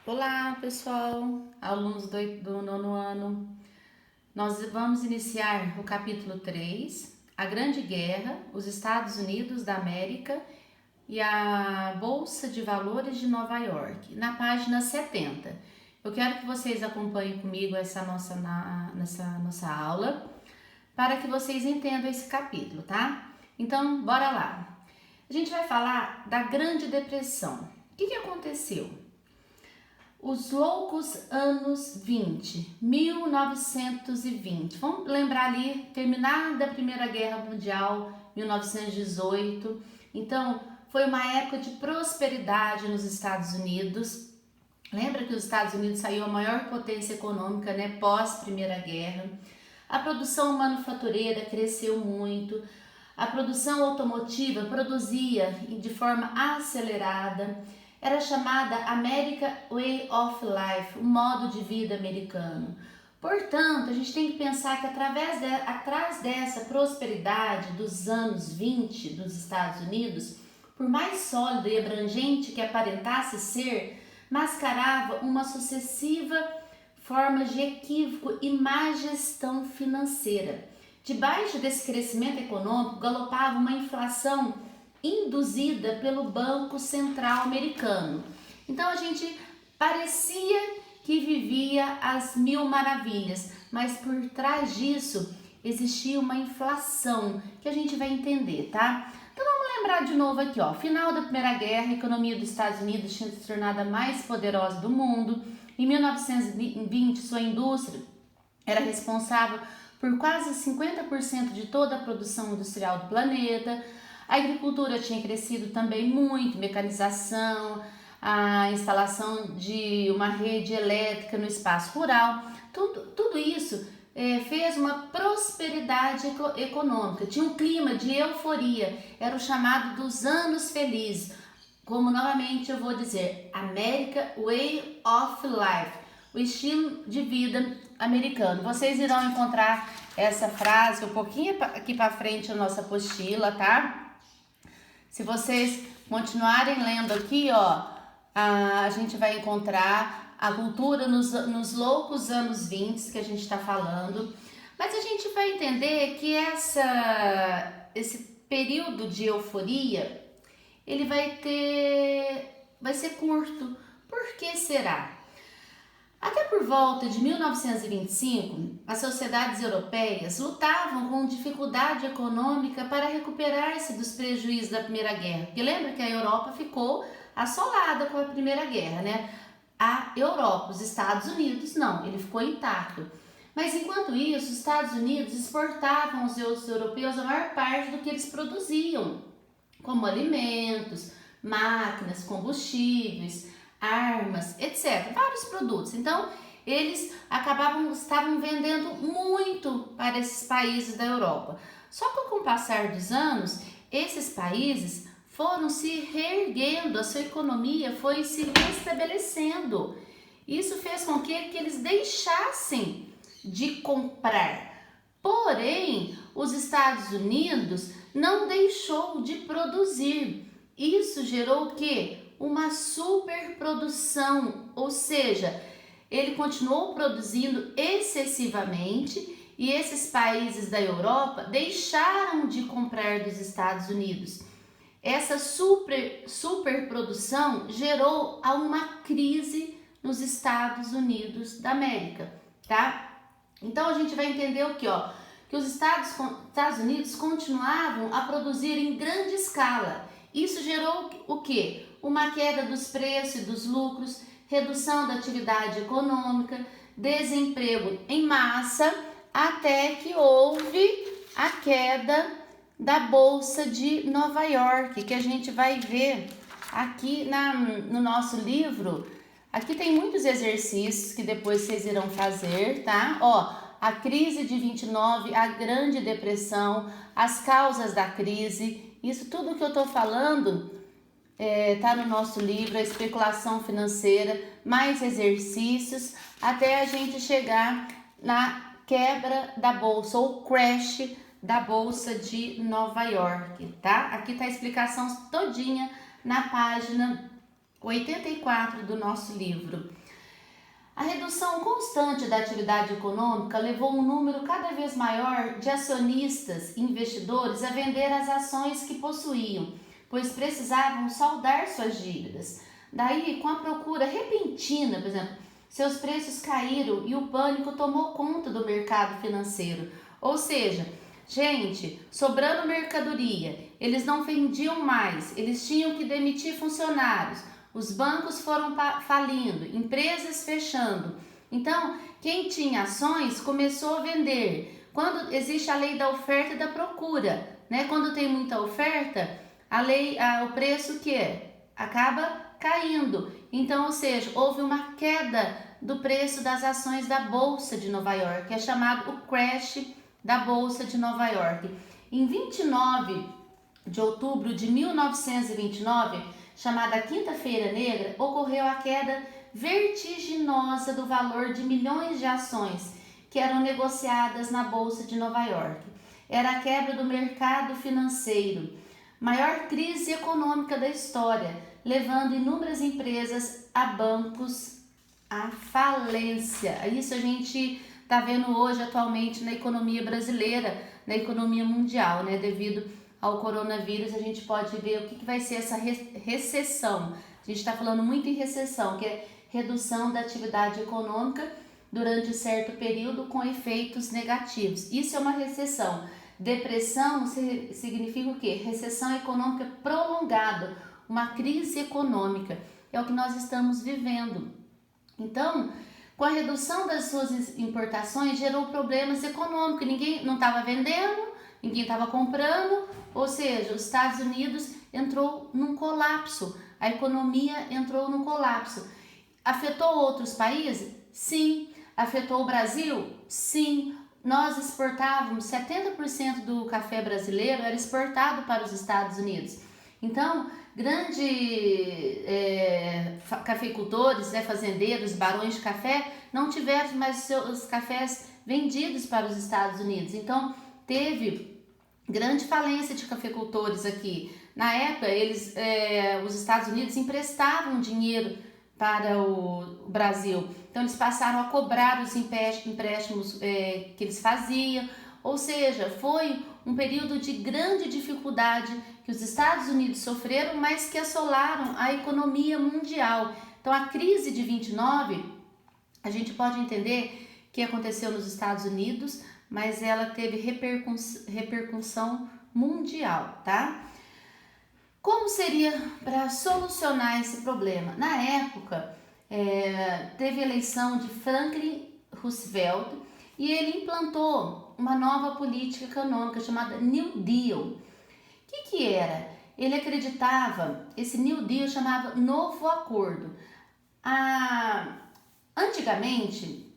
Olá, pessoal, alunos do nono ano. Nós vamos iniciar o capítulo 3, a Grande Guerra, os Estados Unidos da América e a Bolsa de Valores de Nova York, na página 70. Eu quero que vocês acompanhem comigo nessa nossa aula, para que vocês entendam esse capítulo, tá? Então, bora lá. A gente vai falar da Grande Depressão. O que aconteceu? Os loucos anos 20, 1920. Vamos lembrar ali, terminada a Primeira Guerra Mundial, 1918. Então, foi uma época de prosperidade nos Estados Unidos. Lembra que os Estados Unidos saiu a maior potência econômica, né, pós Primeira Guerra. A produção manufatureira cresceu muito. A produção automotiva produzia de forma acelerada. Era chamada American Way of Life, o modo de vida americano. Portanto, a gente tem que pensar que atrás dessa prosperidade dos anos 20 dos Estados Unidos, por mais sólido e abrangente que aparentasse ser, mascarava uma sucessiva forma de equívoco e má gestão financeira. Debaixo desse crescimento econômico, galopava uma inflação induzida pelo Banco Central americano. Então a gente parecia que vivia as mil maravilhas, mas por trás disso existia uma inflação que a gente vai entender, tá? Então vamos lembrar de novo aqui, ó. Final da Primeira Guerra, a economia dos Estados Unidos tinha se tornado a mais poderosa do mundo. Em 1920, sua indústria era responsável por quase 50% de toda a produção industrial do planeta. A agricultura tinha crescido também muito, mecanização, a instalação de uma rede elétrica no espaço rural, tudo isso fez uma prosperidade econômica. Tinha um clima de euforia, era o chamado dos anos felizes, como novamente eu vou dizer, American Way of Life, o estilo de vida americano. Vocês irão encontrar essa frase um pouquinho aqui para frente na nossa apostila, tá? Se vocês continuarem lendo aqui, ó, a gente vai encontrar a cultura nos loucos anos 20 que a gente está falando. Mas a gente vai entender que esse período de euforia, ele vai ser curto. Por que será? Até por volta de 1925, as sociedades europeias lutavam com dificuldade econômica para recuperar-se dos prejuízos da Primeira Guerra. Porque lembra que a Europa ficou assolada com a Primeira Guerra, né? A Europa, os Estados Unidos, não, ele ficou intacto. Mas enquanto isso, os Estados Unidos exportavam aos europeus a maior parte do que eles produziam, como alimentos, máquinas, combustíveis, armas, etc. Vários produtos. Então, eles estavam vendendo muito para esses países da Europa. Só que com o passar dos anos, esses países foram se reerguendo, a sua economia foi se restabelecendo. Isso fez com que eles deixassem de comprar. Porém, os Estados Unidos não deixou de produzir. Isso gerou o quê? Uma superprodução, ou seja, ele continuou produzindo excessivamente e esses países da Europa deixaram de comprar dos Estados Unidos. Essa superprodução gerou uma crise nos Estados Unidos da América, tá? Então a gente vai entender o que, ó, que os Estados Unidos continuavam a produzir em grande escala. Isso gerou o quê? Uma queda dos preços e dos lucros, redução da atividade econômica, desemprego em massa, até que houve a queda da Bolsa de Nova York, que a gente vai ver aqui no nosso livro. Aqui tem muitos exercícios que depois vocês irão fazer, tá? Ó, a crise de 29, a Grande Depressão, as causas da crise. Isso tudo que eu estou falando tá no nosso livro, a especulação financeira, mais exercícios, até a gente chegar na quebra da bolsa, ou crash da Bolsa de Nova York, tá? Aqui tá a explicação todinha na página 84 do nosso livro. A redução constante da atividade econômica levou um número cada vez maior de acionistas e investidores a vender as ações que possuíam, pois precisavam saldar suas dívidas. Daí, com a procura repentina, por exemplo, seus preços caíram e o pânico tomou conta do mercado financeiro. Ou seja, gente, sobrando mercadoria, eles não vendiam mais, eles tinham que demitir funcionários, os bancos foram falindo, empresas fechando. Então, quem tinha ações começou a vender. Quando existe a lei da oferta e da procura, né? Quando tem muita oferta, o preço acaba caindo. Então, ou seja, houve uma queda do preço das ações da Bolsa de Nova York, que é chamado o crash da Bolsa de Nova York. Em 29 de outubro de 1929, chamada Quinta-feira Negra, ocorreu a queda vertiginosa do valor de milhões de ações que eram negociadas na Bolsa de Nova York. Era a quebra do mercado financeiro, maior crise econômica da história, levando inúmeras empresas a bancos à falência. Isso a gente está vendo hoje atualmente na economia brasileira, na economia mundial, né? Devido ao coronavírus, a gente pode ver o que vai ser essa recessão. A gente está falando muito em recessão, que é redução da atividade econômica durante certo período com efeitos negativos. Isso é uma recessão. Depressão significa o quê? Recessão econômica prolongada, uma crise econômica. É o que nós estamos vivendo. Então, com a redução das suas importações, gerou problemas econômicos. Ninguém não estava vendendo, ninguém estava comprando, ou seja, os Estados Unidos entrou num colapso, a economia entrou num colapso. Afetou outros países? Sim. Afetou o Brasil? Sim. Nós exportávamos, 70% do café brasileiro era exportado para os Estados Unidos. Então, grandes cafeicultores, fazendeiros, barões de café, não tiveram mais seus cafés vendidos para os Estados Unidos. Então, teve grande falência de cafeicultores aqui. Na época, os Estados Unidos emprestavam dinheiro para o Brasil. Então, eles passaram a cobrar os empréstimos que eles faziam. Ou seja, foi um período de grande dificuldade que os Estados Unidos sofreram, mas que assolaram a economia mundial. Então, a crise de 29, a gente pode entender que aconteceu nos Estados Unidos, mas ela teve repercussão mundial, tá? Como seria para solucionar esse problema? Na época, teve a eleição de Franklin Roosevelt e ele implantou uma nova política econômica chamada New Deal. O que era? Ele acreditava, esse New Deal chamava Novo Acordo. Antigamente,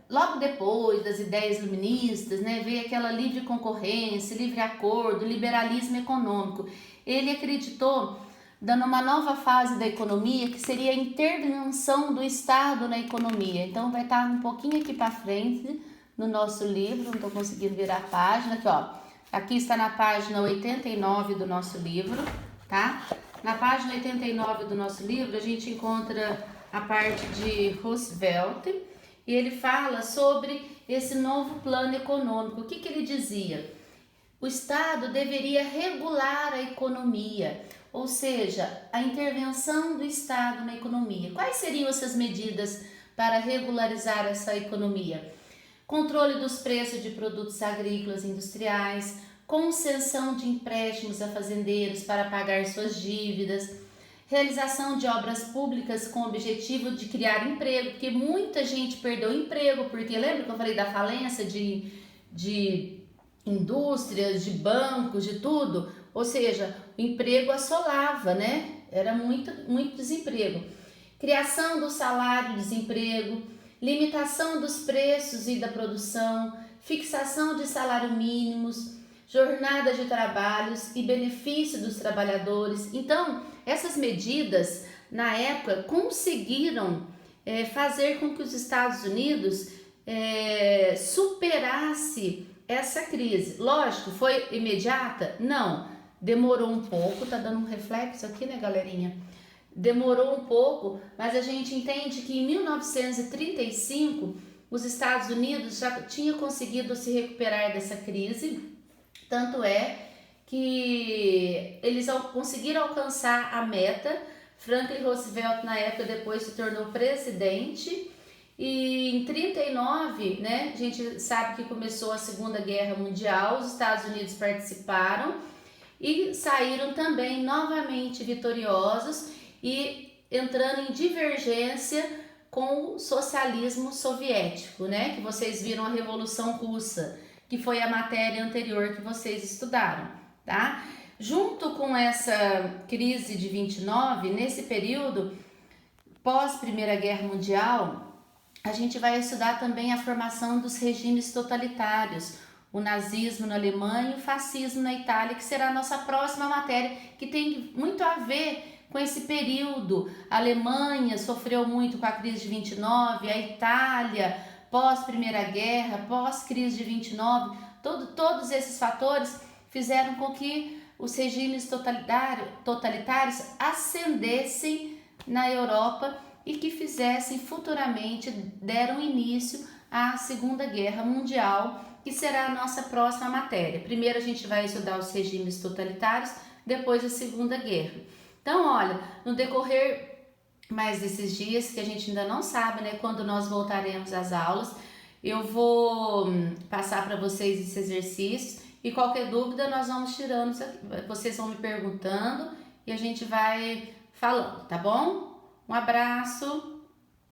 logo depois das ideias iluministas, veio aquela livre concorrência, livre acordo, liberalismo econômico. Ele acreditou, dando uma nova fase da economia, que seria a intervenção do Estado na economia. Então, vai estar um pouquinho aqui para frente no nosso livro, não estou conseguindo virar a página, aqui ó. Aqui está na página 89 do nosso livro, tá? Na página 89 do nosso livro, a gente encontra a parte de Roosevelt, e ele fala sobre esse novo plano econômico. O que ele dizia? O Estado deveria regular a economia, ou seja, a intervenção do Estado na economia. Quais seriam essas medidas para regularizar essa economia? Controle dos preços de produtos agrícolas e industriais, concessão de empréstimos a fazendeiros para pagar suas dívidas, realização de obras públicas com o objetivo de criar emprego, porque muita gente perdeu emprego, porque lembra que eu falei da falência de indústrias, de bancos, de tudo? Ou seja, o emprego assolava, Era muito desemprego. Criação do salário-desemprego, limitação dos preços e da produção, fixação de salário mínimos, jornada de trabalhos e benefício dos trabalhadores. Então, essas medidas, na época, conseguiram fazer com que os Estados Unidos superasse essa crise. Lógico, foi imediata? Não, demorou um pouco, tá dando um reflexo aqui, galerinha? demorou um pouco, mas a gente entende que em 1935 os Estados Unidos já tinha conseguido se recuperar dessa crise, tanto é que eles conseguiram alcançar a meta. Franklin Roosevelt na época depois se tornou presidente e em 39, né, a gente sabe que começou a Segunda Guerra Mundial, os Estados Unidos participaram e saíram também novamente vitoriosos e entrando em divergência com o socialismo soviético, né? Que vocês viram a Revolução Russa, que foi a matéria anterior que vocês estudaram, tá? Junto com essa crise de 29, nesse período pós Primeira Guerra Mundial, a gente vai estudar também a formação dos regimes totalitários, o nazismo na Alemanha e o fascismo na Itália, que será a nossa próxima matéria, que tem muito a ver com esse período. A Alemanha sofreu muito com a crise de 29, a Itália pós Primeira Guerra, pós crise de 29, todos esses fatores fizeram com que os regimes totalitários ascendessem na Europa e que fizessem futuramente, deram início à Segunda Guerra Mundial, que será a nossa próxima matéria. Primeiro a gente vai estudar os regimes totalitários, depois a Segunda Guerra. Então, olha, no decorrer mais desses dias, que a gente ainda não sabe, né, quando nós voltaremos às aulas, eu vou passar para vocês esse exercício e qualquer dúvida nós vamos tirando, vocês vão me perguntando e a gente vai falando, tá bom? Um abraço!